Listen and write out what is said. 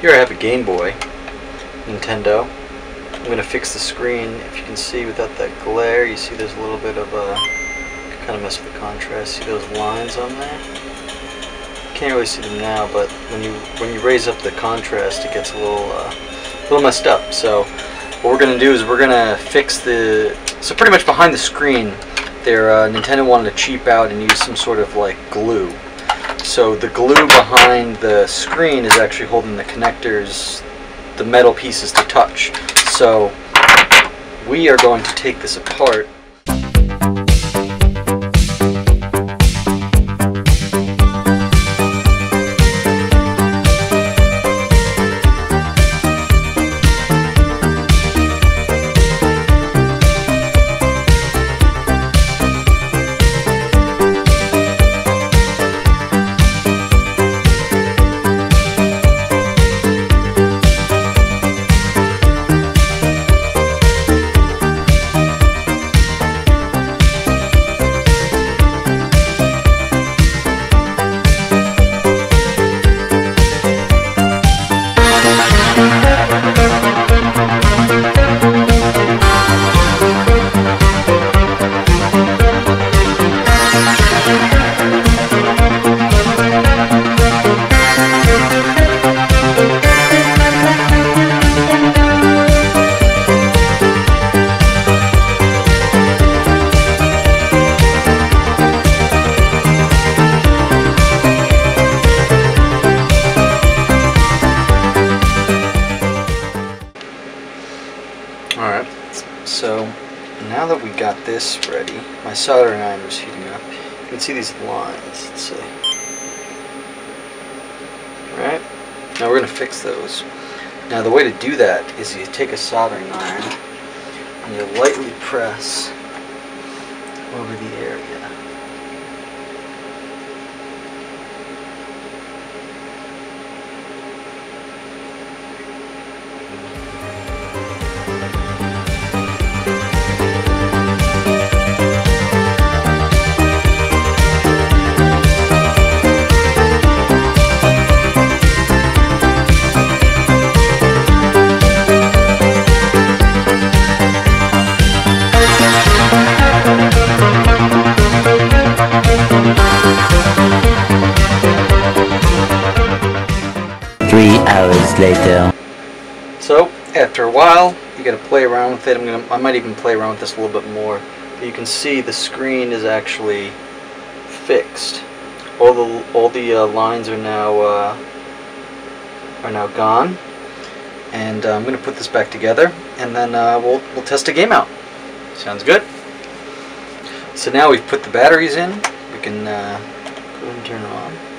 Here I have a Game Boy, Nintendo. I'm going to fix the screen. If you can see without that glare, you see there's a little bit of kind of mess with the contrast. See those lines on there? Can't really see them now, but when you raise up the contrast, it gets a little messed up. So what we're going to do is we're going to fix so pretty much behind the screen there, Nintendo wanted to cheap out and use some sort of like glue. So the glue behind the screen is actually holding the connectors, the metal pieces to touch. So we are going to take this apart. Alright, so now that we got this ready, my soldering iron is heating up. You can see these lines, let's see. Alright, now we're going to fix those. Now the way to do that is you take a soldering iron and you lightly press over the area. Later. So after a while, you got to play around with it. I might even play around with this a little bit more. But you can see the screen is actually fixed. All the lines are now gone, and I'm going to put this back together, and then we'll test a game out. Sounds good. So now we've put the batteries in. We can go ahead and turn them on.